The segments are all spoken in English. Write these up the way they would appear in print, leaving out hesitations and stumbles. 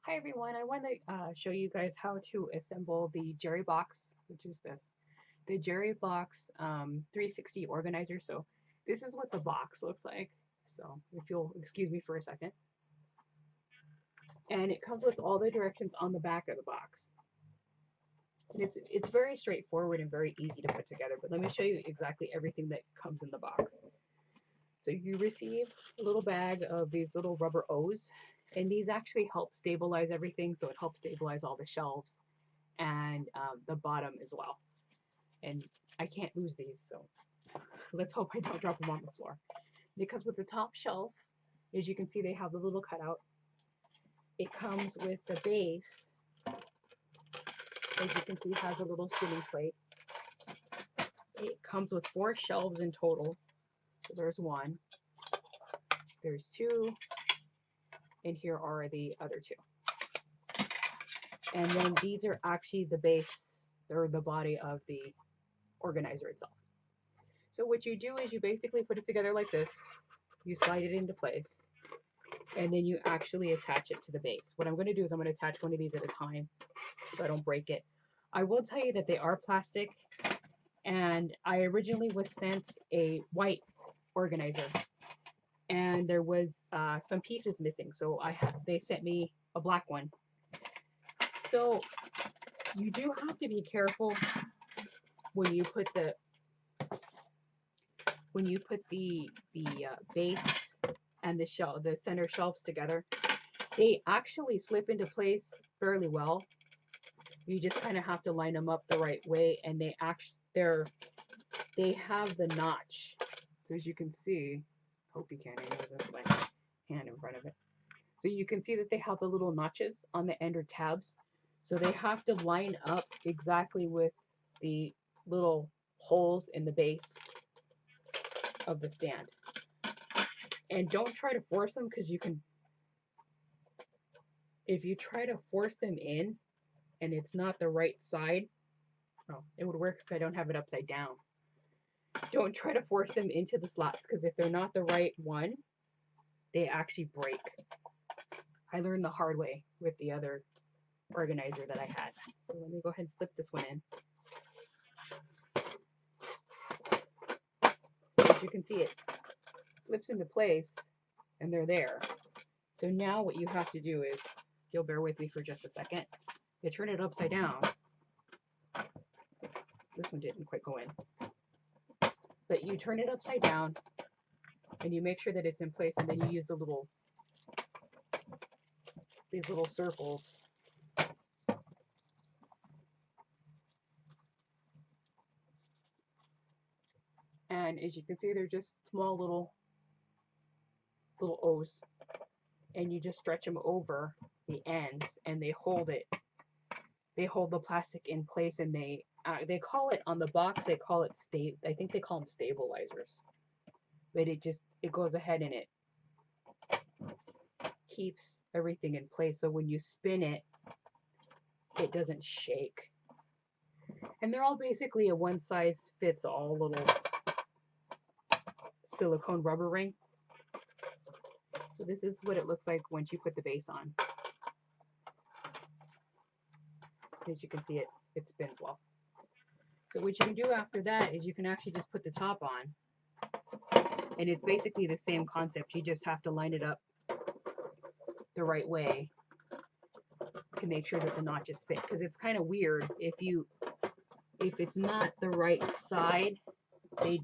Hi everyone, I want to show you guys how to assemble the Jerry box, which is the Jerry box 360 organizer. So this is what the box looks like. So if you'll excuse me for a second. And it comes with all the directions on the back of the box. And it's very straightforward and very easy to put together, but let me show you exactly everything that comes in the box. So you receive a little bag of these little rubber O's, and these actually help stabilize everything. So it helps stabilize all the shelves and the bottom as well. And I can't lose these, so let's hope I don't drop them on the floor. Because with the top shelf, as you can see, they have the little cutout. It comes with the base. As you can see, it has a little spinning plate. It comes with 4 shelves in total. So there's 1, there's 2, and here are the other 2. And then these are actually the base or the body of the organizer itself. So what you do is you basically put it together like this. You slide it into place, and then you actually attach it to the base. What I'm going to do is I'm going to attach one of these at a time so I don't break it. I will tell you that they are plastic, and I originally was sent a white organizer, and there was some pieces missing, so they sent me a black one. So you do have to be careful when you put the base and the center shelves together. They actually slip into place fairly well. You just kind of have to line them up the right way, and they have the notch. So as you can see, hope you can't with my hand in front of it. So you can see that they have the little notches on the end or tabs. So they have to line up exactly with the little holes in the base of the stand. And don't try to force them, because if you try to force them in and it's not the right side, well, it would work if I don't have it upside down. Don't try to force them into the slots, because if they're not the right one, they actually break. I learned the hard way with the other organizer that I had. So let me go ahead and slip this one in. So as you can see, it slips into place and they're there. So now what you have to do is, if you'll bear with me for just a second, you turn it upside down. This one didn't quite go in. But you turn it upside down and you make sure that it's in place, and then you use these little circles. And as you can see, they're just small little O's, and you just stretch them over the ends, and they hold it. They hold the plastic in place, and they call it on the box. They call it I think they call them stabilizers. But it goes ahead and it keeps everything in place. So when you spin it, it doesn't shake. And they're all basically a one size fits all little silicone rubber ring. So this is what it looks like once you put the base on. As you can see, it spins well. So what you can do after that is you can actually just put the top on. And it's basically the same concept. You just have to line it up the right way to make sure that the notches fit. Because it's kind of weird if it's not the right side, the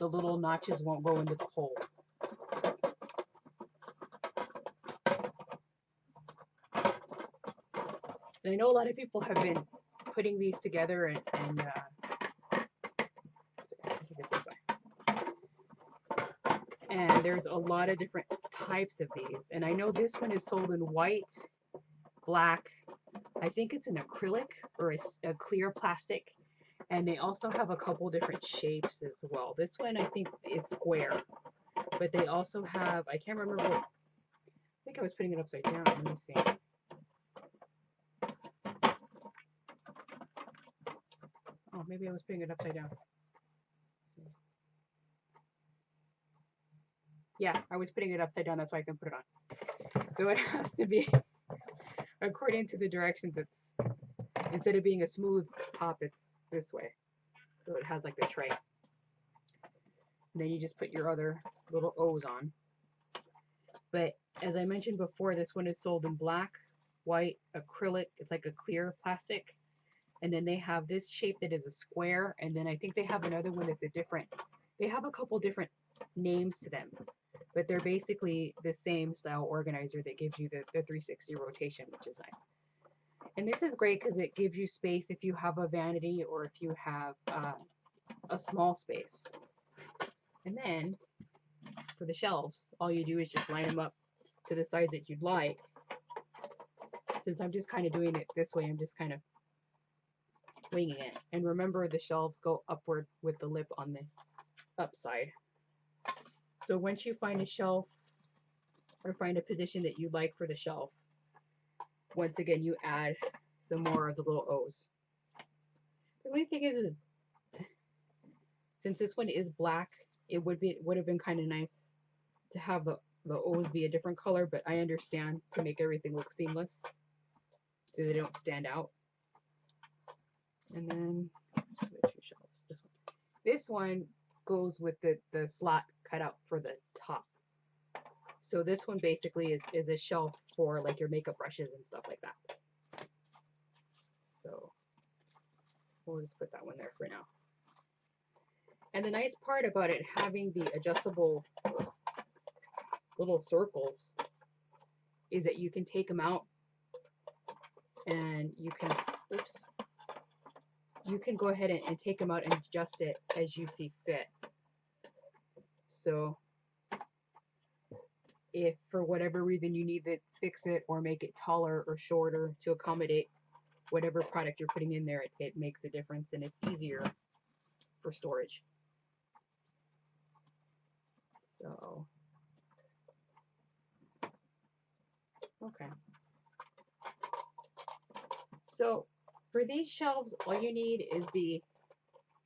little notches won't go into the hole. And I know a lot of people have been putting these together and and there's a lot of different types of these. And I know this one is sold in white, black, I think it's an acrylic or a clear plastic. And they also have a couple different shapes as well. This one I think is square, but they also have, I can't remember what, I think I was putting it upside down. Let me see. Oh, maybe I was putting it upside down. Yeah, I was putting it upside down. That's why I can put it on. So it has to be according to the directions, it's instead of being a smooth top, it's this way. So it has like the tray. And then you just put your other little O's on. But as I mentioned before, this one is sold in black, white, acrylic. It's like a clear plastic. And then they have this shape that is a square. And then I think they have another one that's a different, they have a couple different names to them. But they're basically the same style organizer that gives you the 360 rotation, which is nice. And this is great because it gives you space if you have a vanity or if you have a small space. And then for the shelves, all you do is just line them up to the size that you'd like. Since I'm just kind of doing it this way, I'm just kind of winging it. And remember, the shelves go upward with the lip on the upside. So once you find a shelf or find a position that you like for the shelf, once again, you add some more of the little O's. The only thing is since this one is black, it would have been kind of nice to have the O's be a different color, but I understand to make everything look seamless so they don't stand out. And then the two shelves. This one goes with the slot cut out for the top. So this one basically is a shelf for like your makeup brushes and stuff like that. So we'll just put that one there for now. And the nice part about it having the adjustable little circles is that you can take them out and you can, oops, you can go ahead and take them out and adjust it as you see fit. So if for whatever reason you need to fix it or make it taller or shorter to accommodate whatever product you're putting in there, it makes a difference and it's easier for storage. So, okay. So for these shelves, all you need is I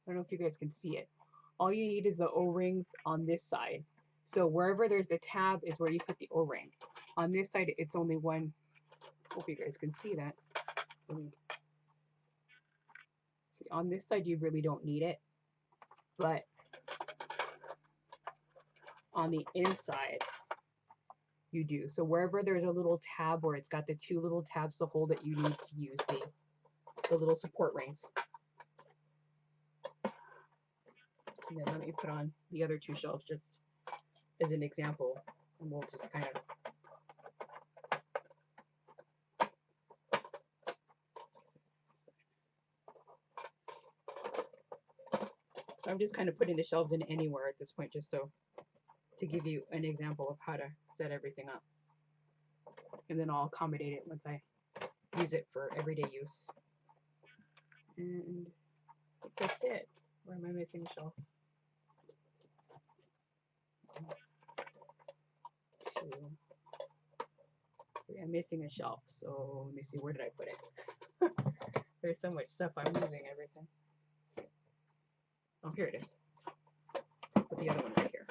don't know if you guys can see it. All you need is the O-rings on this side. So wherever there's the tab is where you put the O-ring. On this side, it's only one. Hope you guys can see that. See, on this side, you really don't need it. But on the inside, you do. So wherever there's a little tab where it's got the two little tabs to hold it, you need to use the little support rings. And then let me put on the other two shelves just as an example, and we'll just kind of so I'm just kind of putting the shelves in anywhere at this point, just so to give you an example of how to set everything up. And then I'll accommodate it once I use it for everyday use. And I think that's it. Where am I missing a shelf? I'm missing a shelf, so let me see, where did I put it? There's so much stuff, I'm losing everything. Oh, here it is. So put the other one right here.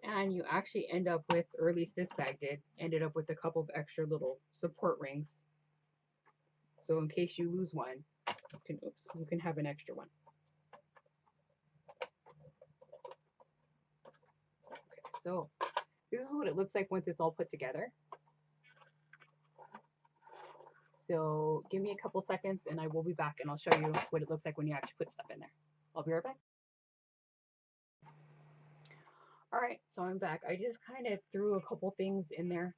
And you actually end up with, or at least this bag did, ended up with a couple of extra little support rings. So in case you lose one, you can have an extra one. Okay, so this is what it looks like once it's all put together. So give me a couple seconds and I will be back and I'll show you what it looks like when you actually put stuff in there. I'll be right back. All right, so I'm back. I just kind of threw a couple things in there.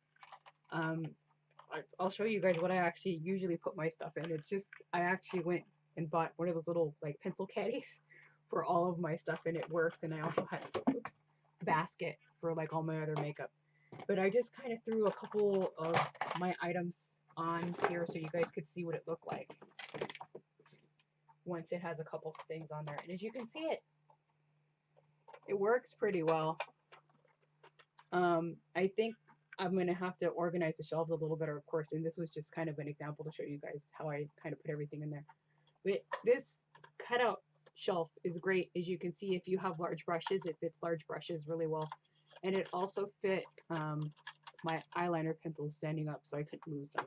I'll show you guys what I actually usually put my stuff in. It's just, I actually went and bought one of those little like pencil caddies for all of my stuff and it worked. And I also had a basket for like all my other makeup. But I just kind of threw a couple of my items on here so you guys could see what it looked like once it has a couple things on there. And as you can see, it works pretty well. I think I'm going to have to organize the shelves a little better, of course, and this was just kind of an example to show you guys how I kind of put everything in there. But this cutout shelf is great. As you can see, if you have large brushes, it fits large brushes really well. And it also fit my eyeliner pencils standing up, so I couldn't lose them.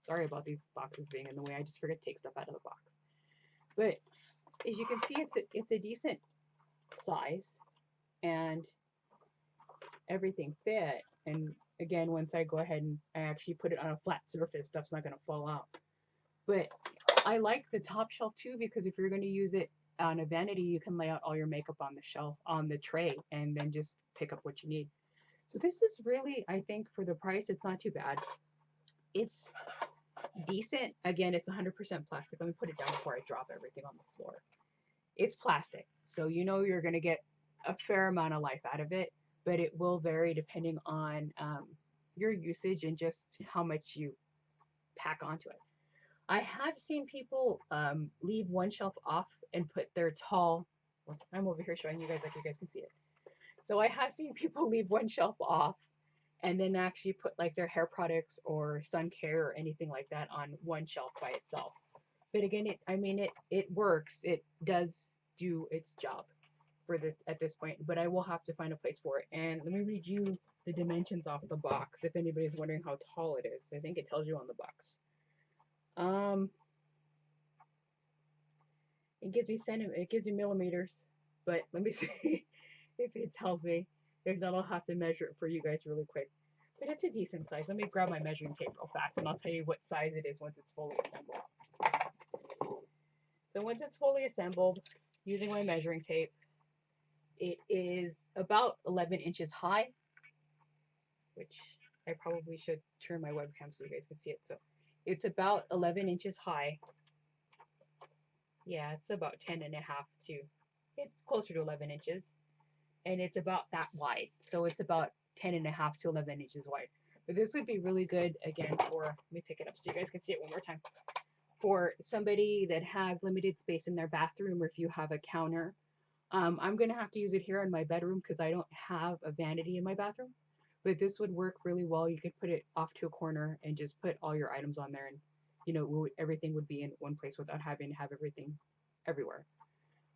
Sorry about these boxes being in the way. I just forget to take stuff out of the box. But as you can see, it's a decent size, and everything fit. And again, once I go ahead and I actually put it on a flat surface, stuff's not going to fall out. But I like the top shelf too, because if you're going to use it on a vanity, you can lay out all your makeup on the shelf, on the tray, and then just pick up what you need. So this is really, I think, for the price, it's not too bad. It's decent. Again, it's 100% plastic. Let me put it down before I drop everything on the floor. It's plastic, so you know you're going to get a fair amount of life out of it, but it will vary depending on your usage and just how much you pack onto it. I have seen people leave one shelf off and put their tall, well, I'm over here showing you guys like you guys can see it. So I have seen people leave one shelf off and then actually put like their hair products or sun care or anything like that on one shelf by itself. But again, it works. It does do its job for this at this point, but I will have to find a place for it. And let me read you the dimensions off the box if anybody's wondering how tall it is. I think it tells you on the box. It gives me millimeters, but let me see if it tells me. If not, I'll have to measure it for you guys really quick. But it's a decent size. Let me grab my measuring tape real fast, and I'll tell you what size it is once it's fully assembled. So once it's fully assembled, using my measuring tape, it is about 11 inches high, which I probably should turn my webcam so you guys can see it. So it's about 11 inches high. Yeah, it's about 10 and a half to, it's closer to 11 inches. And it's about that wide. So it's about 10 and a half to 11 inches wide. But this would be really good, again, for, let me pick it up so you guys can see it one more time. For somebody that has limited space in their bathroom, or if you have a counter. I'm going to have to use it here in my bedroom because I don't have a vanity in my bathroom. But this would work really well. You could put it off to a corner and just put all your items on there, and you know, everything would be in one place without having to have everything everywhere.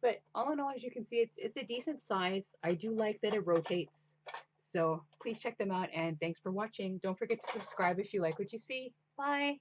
But all in all, as you can see, it's a decent size. I do like that it rotates. So please check them out, and thanks for watching. Don't forget to subscribe if you like what you see. Bye.